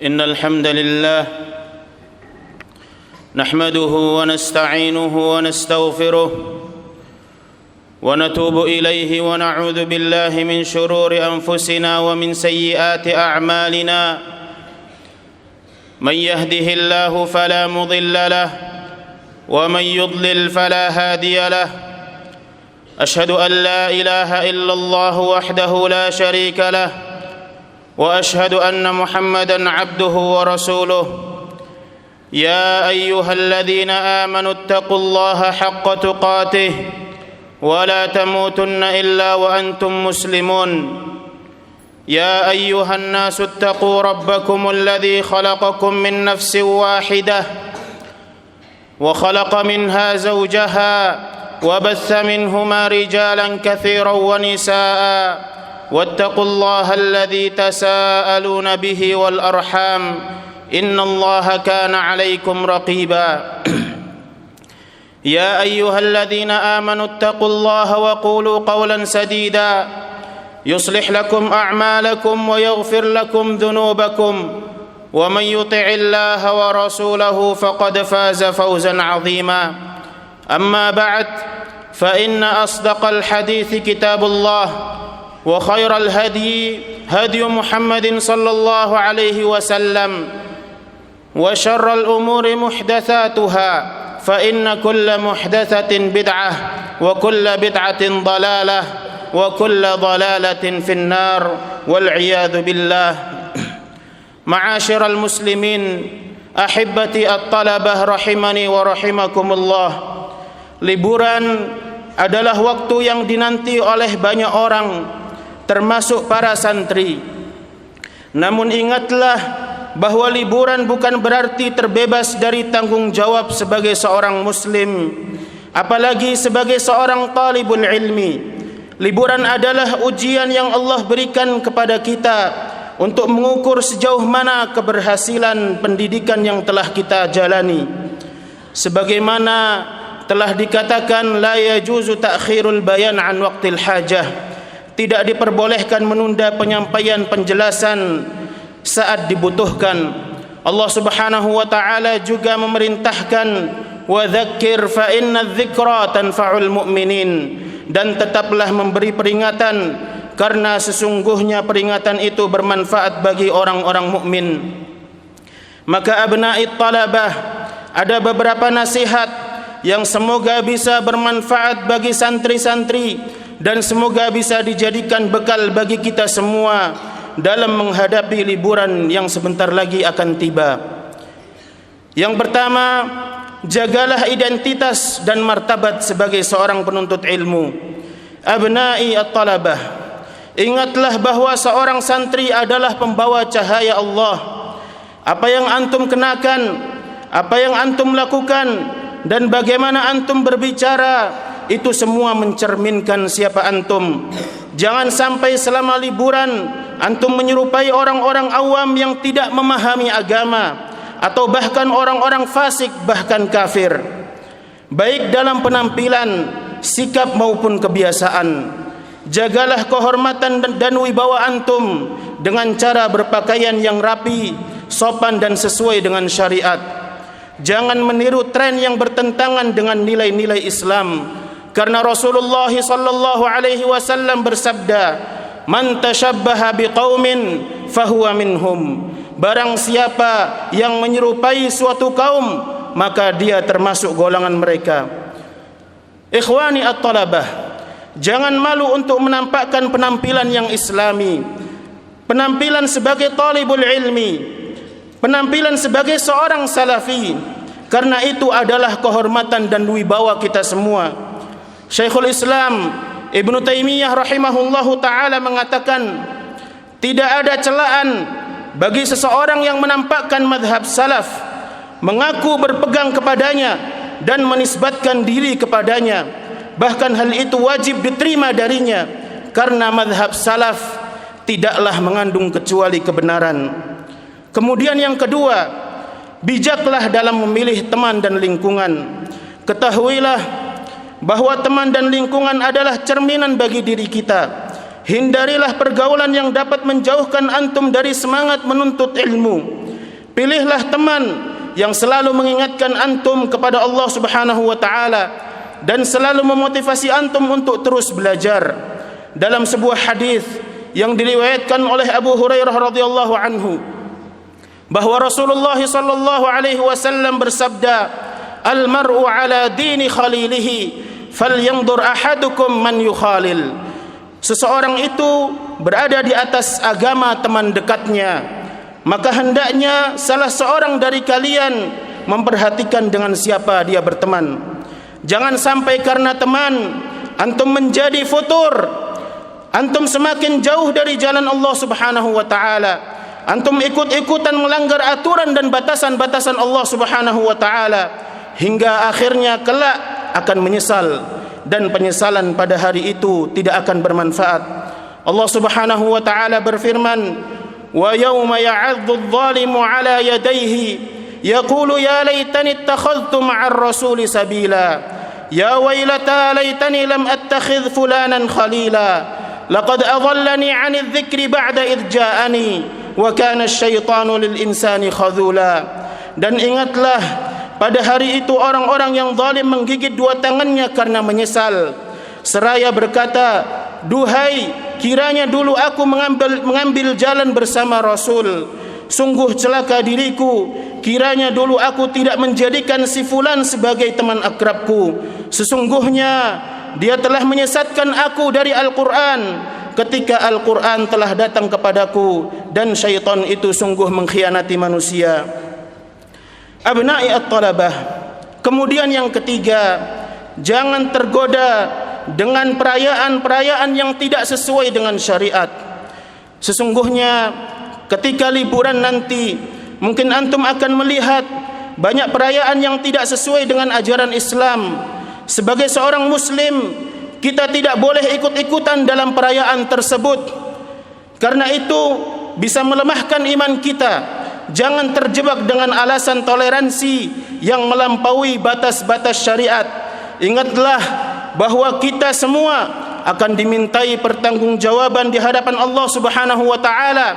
إن الحمد لله نحمده ونستعينه ونستغفره ونتوب إليه ونعوذ بالله من شرور أنفسنا ومن سيئات أعمالنا من يهده الله فلا مضل له ومن يضلل فلا هادي له أشهد أن لا إله إلا الله وحده لا شريك له وأشهد أن محمدًا عبده ورسوله يا أيها الذين آمنوا اتقوا الله حق تقاته ولا تموتن إلا وأنتم مسلمون يا أيها الناس اتقوا ربكم الذي خلقكم من نفس واحدة وخلق منها زوجها وبث منهما رجالا كثيرا ونساء واتقوا الله الذي تساءلون به والأرحام إن الله كان عليكم رقيبا يا أيها الذين آمنوا اتقوا الله وقولوا قولا سديدا يصلح لكم أعمالكم ويغفر لكم ذنوبكم ومن يطع الله ورسوله فقد فاز فوزا عظيما أما بعد فإن أصدق الحديث كتاب الله وخير الهدي هدي محمد صلى الله عليه وسلم وشر الأمور محدثاتها فإن كل محدثة بدعة وكل بدعة ضلالة وكل ضلالة في النار والعياذ بالله. معاشر المسلمين أحبتي الطلبة rahimani wa rahimakumullah. Liburan adalah waktu yang dinanti oleh banyak orang, termasuk para santri. Namun ingatlah bahwa liburan bukan berarti terbebas dari tanggung jawab sebagai seorang muslim, apalagi sebagai seorang talibul ilmi. Liburan adalah ujian yang Allah berikan kepada kita untuk mengukur sejauh mana keberhasilan pendidikan yang telah kita jalani. Sebagaimana telah dikatakan, la yajuzu ta'khirul bayan an waqtil hajah, tidak diperbolehkan menunda penyampaian penjelasan saat dibutuhkan. Allah Subhanahu wa taala juga memerintahkan, wa dzakkir fa inna dzikra tanfa'ul mu'minin, dan tetaplah memberi peringatan karena sesungguhnya peringatan itu bermanfaat bagi orang-orang mukmin. Maka abna'i talabah, ada beberapa nasihat yang semoga bisa bermanfaat bagi santri-santri dan semoga bisa dijadikan bekal bagi kita semua dalam menghadapi liburan yang sebentar lagi akan tiba. Yang pertama, jagalah identitas dan martabat sebagai seorang penuntut ilmu. Abna'i at-talabah, ingatlah bahwa seorang santri adalah pembawa cahaya Allah. Apa yang antum kenakan, apa yang antum lakukan, dan bagaimana antum berbicara, itu semua mencerminkan siapa antum. Jangan sampai selama liburan antum menyerupai orang-orang awam yang tidak memahami agama, atau bahkan orang-orang fasik, bahkan kafir, baik dalam penampilan, sikap maupun kebiasaan. Jagalah kehormatan dan wibawa antum dengan cara berpakaian yang rapi, sopan dan sesuai dengan syariat. Jangan meniru tren yang bertentangan dengan nilai-nilai Islam, karena Rasulullah sallallahu alaihi wasallam bersabda, man tashabbaha biqaumin fahuwa minhum, barang siapa yang menyerupai suatu kaum maka dia termasuk golongan mereka. Ikhwani at-talabah, jangan malu untuk menampakkan penampilan yang islami, penampilan sebagai talibul ilmi, penampilan sebagai seorang salafi, karena itu adalah kehormatan dan wibawa kita semua. Syekhul Islam Ibnu Taimiyah rahimahullahu ta'ala mengatakan, tidak ada celaan bagi seseorang yang menampakkan madhab salaf, mengaku berpegang kepadanya dan menisbatkan diri kepadanya. Bahkan hal itu wajib diterima darinya, karena madhab salaf tidaklah mengandung kecuali kebenaran. Kemudian yang kedua, bijaklah dalam memilih teman dan lingkungan. Ketahuilah bahwa teman dan lingkungan adalah cerminan bagi diri kita. Hindarilah pergaulan yang dapat menjauhkan antum dari semangat menuntut ilmu. Pilihlah teman yang selalu mengingatkan antum kepada Allah Subhanahu wa taala dan selalu memotivasi antum untuk terus belajar. Dalam sebuah hadis yang diriwayatkan oleh Abu Hurairah radhiyallahu anhu bahwa Rasulullah sallallahu alaihi wasallam bersabda, "Al-mar'u ala dini khalilihi, falyanzur ahadukum man yukhalil." Seseorang itu berada di atas agama teman dekatnya, maka hendaknya salah seorang dari kalian memperhatikan dengan siapa dia berteman. Jangan sampai karena teman antum menjadi futur, antum semakin jauh dari jalan Allah Subhanahu wa taala, antum ikut-ikutan melanggar aturan dan batasan-batasan Allah Subhanahu wa taala, hingga akhirnya kelak akan menyesal, dan penyesalan pada hari itu tidak akan bermanfaat. Allah Subhanahu wa taala berfirman, "Wa yawma ya'adzu adh-dhalimu 'ala yadayhi yaqulu ya laitani ittakhadhtu ma'ar rasuli sabila ya waylata laitani lam attakhidh fulanan khalila laqad adallani 'ani adh-dhikri ba'da idh ja'ani wa kana asy-syaitanu lil insani khadhula." Dan ingatlah, pada hari itu orang-orang yang zalim menggigit dua tangannya karena menyesal, seraya berkata, "Duhai, kiranya dulu aku mengambil jalan bersama Rasul. Sungguh celaka diriku, kiranya dulu aku tidak menjadikan si fulan sebagai teman akrabku. Sesungguhnya dia telah menyesatkan aku dari Al-Quran ketika Al-Quran telah datang kepadaku, dan syaitan itu sungguh mengkhianati manusia." Abna'i at-talabah, kemudian yang ketiga, jangan tergoda dengan perayaan-perayaan yang tidak sesuai dengan syariat. Sesungguhnya ketika liburan nanti, mungkin antum akan melihat banyak perayaan yang tidak sesuai dengan ajaran Islam. Sebagai seorang muslim, kita tidak boleh ikut-ikutan dalam perayaan tersebut, karena itu bisa melemahkan iman kita. Jangan terjebak dengan alasan toleransi yang melampaui batas-batas syariat. Ingatlah bahwa kita semua akan dimintai pertanggungjawaban di hadapan Allah Subhanahu wa taala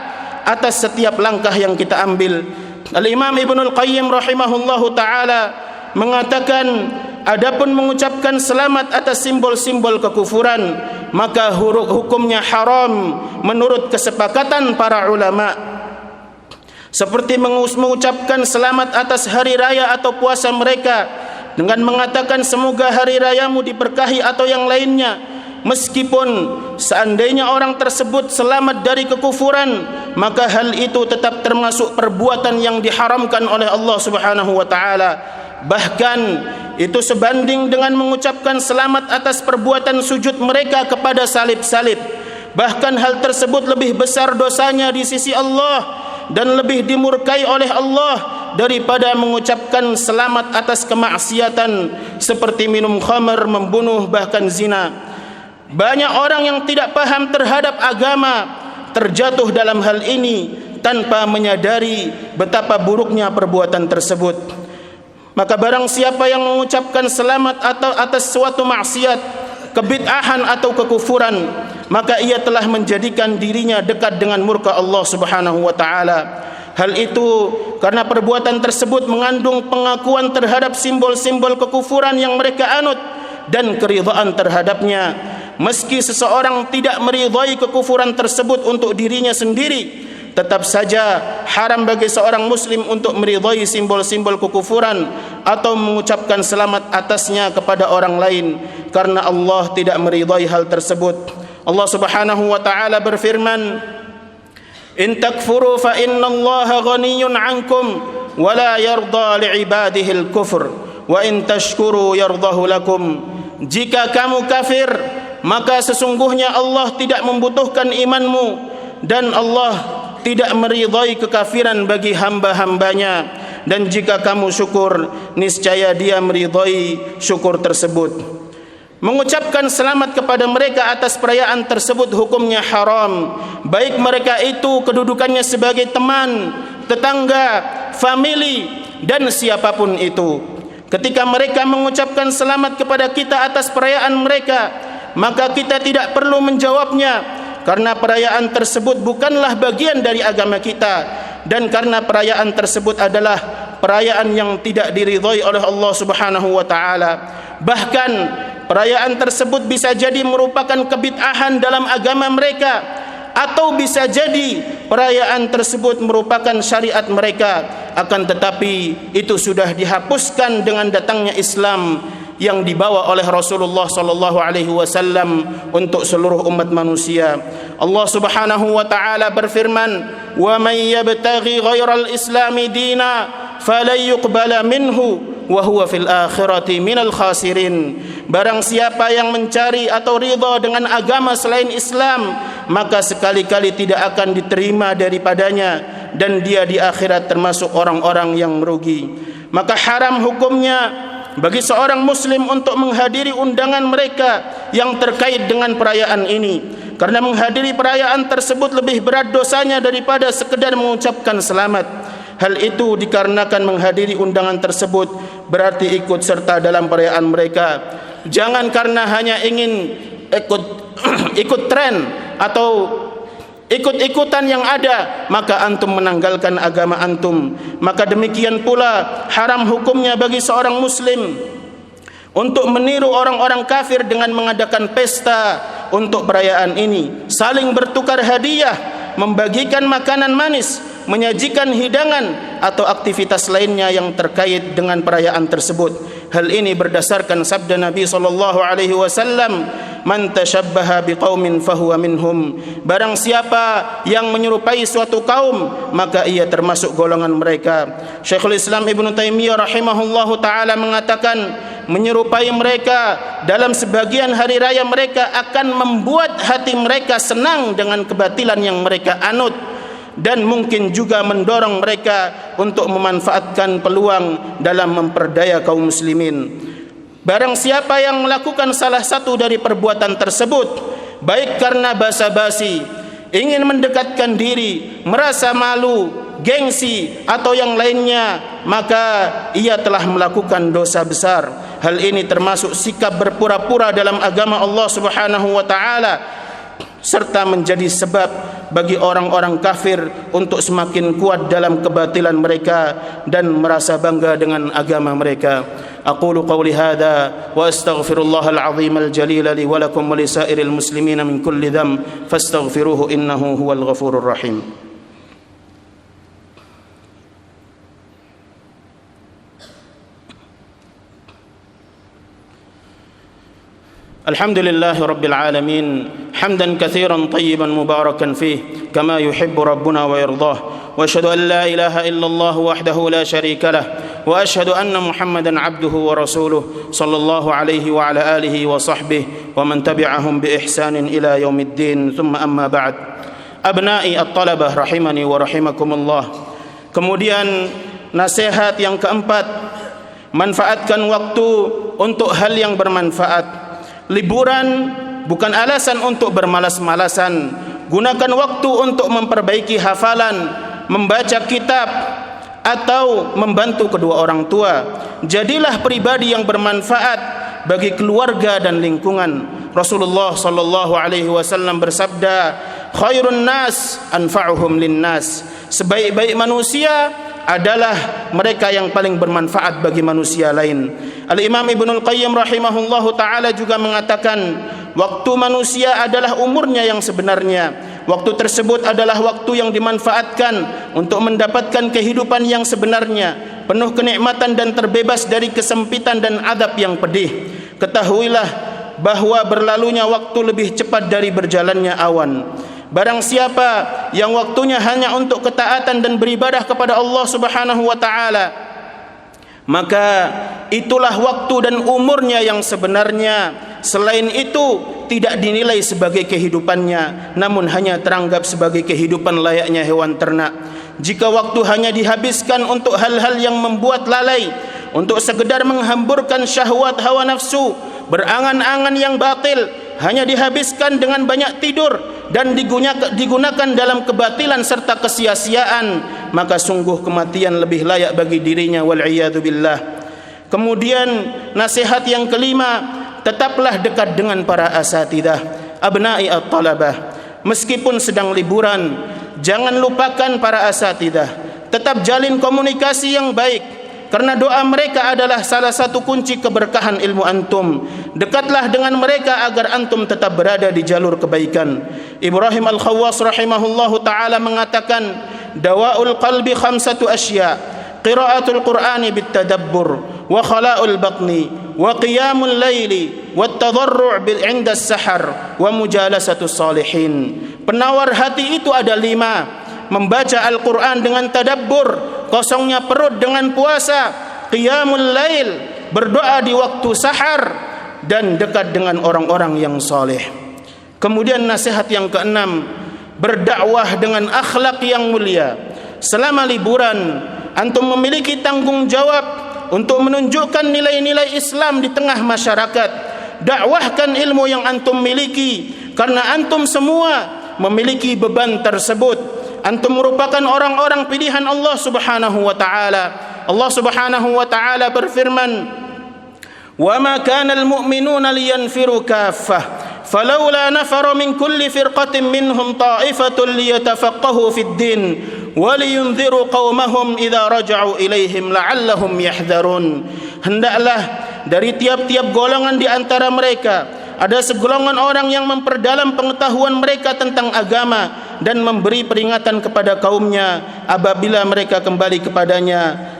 atas setiap langkah yang kita ambil. Al-Imam Ibnul Qayyim rahimahullahu taala mengatakan, adapun mengucapkan selamat atas simbol-simbol kekufuran, maka hukumnya haram menurut kesepakatan para ulama. Seperti mengucapkan selamat atas hari raya atau puasa mereka dengan mengatakan semoga hari rayamu diberkahi atau yang lainnya, meskipun seandainya orang tersebut selamat dari kekufuran, maka hal itu tetap termasuk perbuatan yang diharamkan oleh Allah Subhanahu wa taala. Bahkan itu sebanding dengan mengucapkan selamat atas perbuatan sujud mereka kepada salib-salib. Bahkan hal tersebut lebih besar dosanya di sisi Allah dan lebih dimurkai oleh Allah daripada mengucapkan selamat atas kemaksiatan seperti minum khamar, membunuh, bahkan zina. Banyak orang yang tidak paham terhadap agama terjatuh dalam hal ini tanpa menyadari betapa buruknya perbuatan tersebut. Maka barang siapa yang mengucapkan selamat atau atas suatu maksiat, kebid'ahan atau kekufuran, maka ia telah menjadikan dirinya dekat dengan murka Allah Subhanahu wa taala. Hal itu karena perbuatan tersebut mengandung pengakuan terhadap simbol-simbol kekufuran yang mereka anut dan keridhaan terhadapnya. Meski seseorang tidak meridai kekufuran tersebut untuk dirinya sendiri, tetap saja haram bagi seorang muslim untuk meridai simbol-simbol kekufuran atau mengucapkan selamat atasnya kepada orang lain, karena Allah tidak meridai hal tersebut. Allah Subhanahu wa taala berfirman, "In takfuru fa innallaha ghaniyyun 'ankum wa la yarda li'ibadihi al-kufr wa in tashkuru yardahu lakum." Jika kamu kafir, maka sesungguhnya Allah tidak membutuhkan imanmu, dan Allah tidak meridai kekafiran bagi hamba-hambanya, dan jika kamu syukur, niscaya Dia meridai syukur tersebut. Mengucapkan selamat kepada mereka atas perayaan tersebut hukumnya haram, baik mereka itu kedudukannya sebagai teman, tetangga, famili, dan siapapun itu. Ketika mereka mengucapkan selamat kepada kita atas perayaan mereka, maka kita tidak perlu menjawabnya, karena perayaan tersebut bukanlah bagian dari agama kita. dan karena perayaan tersebut adalah perayaan yang tidak diridhai oleh Allah Subhanahu wa taala. Bahkan perayaan tersebut bisa jadi merupakan kebid'ahan dalam agama mereka, atau bisa jadi perayaan tersebut merupakan syariat mereka, akan tetapi itu sudah dihapuskan dengan datangnya Islam yang dibawa oleh Rasulullah sallallahu alaihi wasallam untuk seluruh umat manusia. Allah Subhanahu wa taala berfirman, "Wa may yabtaghi ghairal islami dina falan yuqbala minhu wa huwa fil akhirati minal khasirin." Barang siapa yang mencari atau ridha dengan agama selain Islam, maka sekali-kali tidak akan diterima daripadanya, dan dia di akhirat termasuk orang-orang yang merugi. Maka haram hukumnya bagi seorang muslim untuk menghadiri undangan mereka yang terkait dengan perayaan ini, karena menghadiri perayaan tersebut lebih berat dosanya daripada sekedar mengucapkan selamat. Hal itu dikarenakan menghadiri undangan tersebut berarti ikut serta dalam perayaan mereka. Jangan karena hanya ingin ikut tren atau ikut-ikutan yang ada, maka antum menanggalkan agama antum. Maka demikian pula haram hukumnya bagi seorang muslim untuk meniru orang-orang kafir dengan mengadakan pesta untuk perayaan ini, saling bertukar hadiah, membagikan makanan manis, menyajikan hidangan atau aktivitas lainnya yang terkait dengan perayaan tersebut. Hal ini berdasarkan sabda Nabi sallallahu alaihi wasallam, "Man tashabbaha biqaumin fahuwa minhum." Barang siapa yang menyerupai suatu kaum, maka ia termasuk golongan mereka. Syekhul Islam Ibnu Taimiyah rahimahullahu taala mengatakan, menyerupai mereka dalam sebagian hari raya mereka akan membuat hati mereka senang dengan kebatilan yang mereka anut, dan mungkin juga mendorong mereka untuk memanfaatkan peluang dalam memperdaya kaum muslimin. Barang siapa yang melakukan salah satu dari perbuatan tersebut, baik karena basa-basi, ingin mendekatkan diri, merasa malu, gengsi atau yang lainnya, maka ia telah melakukan dosa besar. Hal ini termasuk sikap berpura-pura dalam agama Allah Subhanahu wa taala, serta menjadi sebab bagi orang-orang kafir untuk semakin kuat dalam kebatilan mereka dan merasa bangga dengan agama mereka. Aqulu qawli hadha wa astaghfirullahal azim al jalil li wa lakum wa lisairil muslimina min kulli dhanb fastaghfiruhu innahu huwal ghafurur rahim. الحمد لله رب العالمين حمدا كثيرا طيبا مباركا فيه كما يحب ربنا ويرضاه، واشهد ان لا اله الا الله وحده لا شريك له، واشهد ان محمدا عبده ورسوله صلى الله عليه وعلى اله وصحبه ومن تبعهم باحسان الى يوم الدين. ثم اما بعد. Abna'i at-talabah rahimani wa rahimakumullah. Kemudian nasihat yang keempat, manfaatkan waktu untuk hal yang bermanfaat. Liburan bukan alasan untuk bermalas-malasan. Gunakan waktu untuk memperbaiki hafalan, membaca kitab, atau membantu kedua orang tua. Jadilah pribadi yang bermanfaat bagi keluarga dan lingkungan. Rasulullah sallallahu alaihi wasallam bersabda, "Khairun nas anfa'uhum linnas." Sebaik-baik manusia adalah mereka yang paling bermanfaat bagi manusia lain. Al-Imam Ibnul Qayyim rahimahullahu ta'ala juga mengatakan, waktu manusia adalah umurnya yang sebenarnya. Waktu tersebut adalah waktu yang dimanfaatkan untuk mendapatkan kehidupan yang sebenarnya, penuh kenikmatan dan terbebas dari kesempitan dan adab yang pedih. Ketahuilah bahwa berlalunya waktu lebih cepat dari berjalannya awan. Barang siapa yang waktunya hanya untuk ketaatan dan beribadah kepada Allah Subhanahu wa taala, maka itulah waktu dan umurnya yang sebenarnya. Selain itu tidak dinilai sebagai kehidupannya, namun hanya teranggap sebagai kehidupan layaknya hewan ternak. Jika waktu hanya dihabiskan untuk hal-hal yang membuat lalai, untuk sekedar menghamburkan syahwat hawa nafsu, berangan-angan yang batil, hanya dihabiskan dengan banyak tidur dan digunakan dalam kebatilan serta kesia-siaan, maka sungguh kematian lebih layak bagi dirinya, wal'iyadu billah. Kemudian nasihat yang kelima, tetaplah dekat dengan para asatidah. Abna'i at-talabah, meskipun sedang liburan, jangan lupakan para asatidah. Tetap jalin komunikasi yang baik, karena doa mereka adalah salah satu kunci keberkahan ilmu antum. Dekatlah dengan mereka agar antum tetap berada di jalur kebaikan. Ibrahim Al-Khawwas rahimahullahu ta'ala mengatakan, dawa'ul qalbi khamsatu asya, qira'atul qur'ani bitadabbur, wa khala'ul batni, wa qiyamul layli, wa tadarru' inda as-sahar, wa mujalasatus salihin. Penawar hati itu ada 5: membaca Al-Quran dengan tadabbur, kosongnya perut dengan puasa, qiyamul lail, berdoa di waktu sahar, dan dekat dengan orang-orang yang saleh. Kemudian nasihat yang ke-6, berdakwah dengan akhlak yang mulia. Selama liburan, antum memiliki tanggung jawab untuk menunjukkan nilai-nilai Islam di tengah masyarakat. Dakwahkan ilmu yang antum miliki, karena antum semua memiliki beban tersebut. Antum merupakan orang-orang pilihan Allah Subhanahu wa taala. Allah Subhanahu wa taala berfirman, "Wa ma kana al-mu'minuna liyanfiru kaffah, falawla nafara min kulli firqatin minhum ta'ifatun liyatafaqahu fid din, wa liyunziru qaumahum idza raja'u ilaihim la'allahum yahdharun." Hendaklah dari tiap-tiap golongan di antara mereka ada segolongan orang yang memperdalam pengetahuan mereka tentang agama dan memberi peringatan kepada kaumnya apabila mereka kembali kepadanya.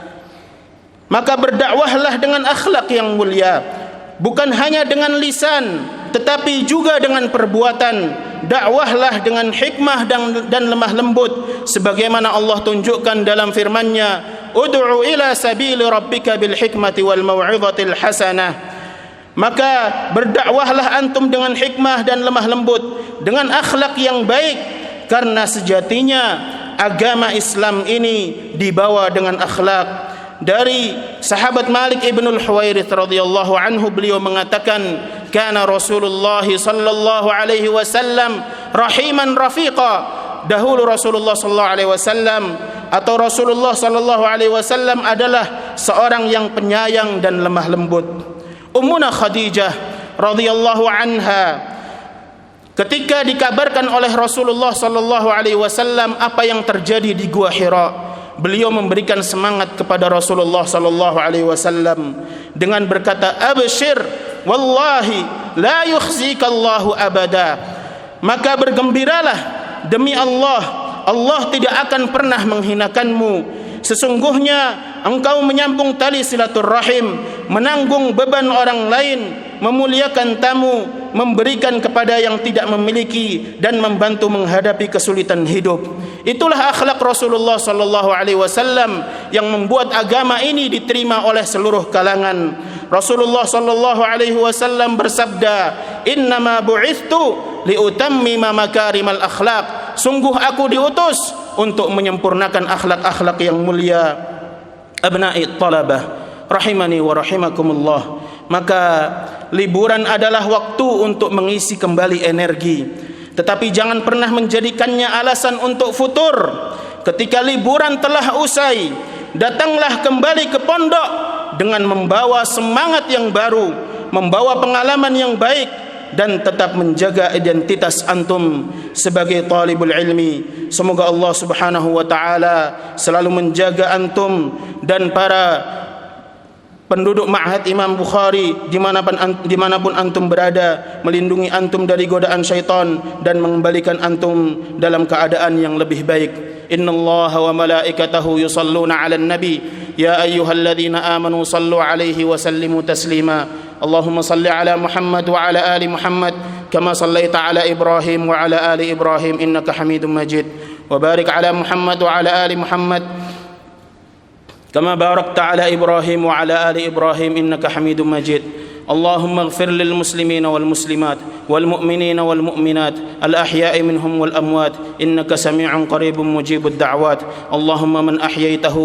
Maka berdakwahlah dengan akhlak yang mulia, bukan hanya dengan lisan tetapi juga dengan perbuatan. Dakwahlah dengan hikmah dan lemah lembut, sebagaimana Allah tunjukkan dalam firman-Nya, ud'u ila sabili rabbika bil hikmati wal mau'izatil hasanah. Maka berdakwahlah antum dengan hikmah dan lemah lembut, dengan akhlak yang baik, karena sejatinya agama Islam ini dibawa dengan akhlak. Dari sahabat Malik ibn al-Huwairith radhiyallahu anhu, beliau mengatakan, kana Rasulullah sallallahu alaihi wasallam rahiman rafiqa. Dahulu Rasulullah sallallahu alaihi wasallam atau Rasulullah sallallahu alaihi wasallam adalah seorang yang penyayang dan lemah lembut. Ummuna Khadijah radhiyallahu anha, ketika dikabarkan oleh Rasulullah sallallahu alaihi wasallam apa yang terjadi di Gua Hira, beliau memberikan semangat kepada Rasulullah sallallahu alaihi wasallam dengan berkata, "Abshir, wallahi la yukhzikallahu abada." Maka bergembiralah, demi Allah, Allah tidak akan pernah menghinakanmu. Sesungguhnya engkau menyambung tali silaturrahim, menanggung beban orang lain, memuliakan tamu, memberikan kepada yang tidak memiliki, dan membantu menghadapi kesulitan hidup. Itulah akhlak Rasulullah sallallahu alaihi wasallam yang membuat agama ini diterima oleh seluruh kalangan. Rasulullah sallallahu alaihi wasallam bersabda, "Innama bu'ithtu liutammima makarimal akhlaq." Sungguh aku diutus untuk menyempurnakan akhlak-akhlak yang mulia. Abna'i talabah rahimani wa rahimakumullah. Maka liburan adalah waktu untuk mengisi kembali energi, tetapi jangan pernah menjadikannya alasan untuk futur. Ketika liburan telah usai, datanglah kembali ke pondok dengan membawa semangat yang baru, membawa pengalaman yang baik, dan tetap menjaga identitas antum sebagai talibul ilmi. Semoga Allah Subhanahu wa taala selalu menjaga antum dan para penduduk Ma'had Imam Bukhari dimanapun antum berada, melindungi antum dari godaan syaitan dan mengembalikan antum dalam keadaan yang lebih baik. Innallaha wa malaikatahu yusalluna 'alan nabi ya ayyuhalladzina amanu sallu 'alaihi wa sallimu taslima. Allahumma salli 'ala Muhammad wa 'ala ali Muhammad kama sallaita 'ala Ibrahim wa 'ala ali Ibrahim innaka Hamidum Majid. Wa barik 'ala Muhammad wa 'ala ali Muhammad كما باركت على إبراهيم وعلى آل إبراهيم إنك حميد مجيد. اللهم اغفر للمسلمين والمسلمات والمؤمنين والمؤمنات الأحياء منهم والأموات إنك سميع قريب مجيب الدعوات. اللهم من أحييته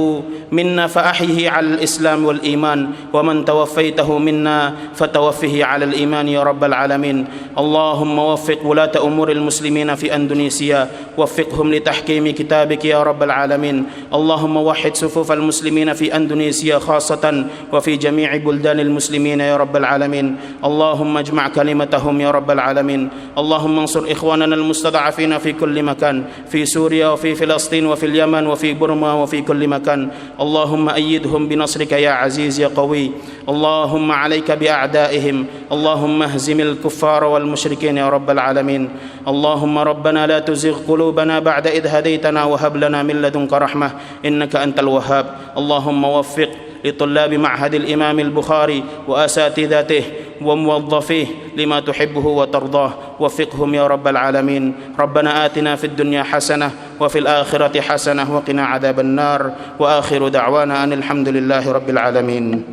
منا فأحيه على الإسلام والإيمان، ومن توفيته منا فتوفه على الإيمان يا رب العالمين. اللهم وفق ولاة أمور المسلمين في أندونيسيا، وفقهم لتحكيم كتابك يا رب العالمين. اللهم وحد صفوف المسلمين في أندونيسيا خاصة وفي جميع بلدان المسلمين يا رب العالمين. اللهم اجمع كلمتهم يا رب العالمين. اللهم انصر إخواننا المستضعفين في كل مكان، في سوريا وفي فلسطين وفي اليمن وفي برما وفي كل مكان. اللهم أيدهم بنصرك يا عزيز يا قوي. اللهم عليك بأعدائهم، اللهم اهزم الكفار والمشركين يا رب العالمين. اللهم ربنا لا تزغ قلوبنا بعد إذ هديتنا وهب لنا من لدنك رحمة إنك أنت الوهاب. اللهم وفق لطلاب معهد الإمام البخاري وأساتذته وموظفيه لما تحبه وترضاه، وفقهم يا رب العالمين. ربنا آتنا في الدنيا حسنة وفي الآخرة حسنة وقنا عذاب النار، وآخر دعوانا أن الحمد لله رب العالمين.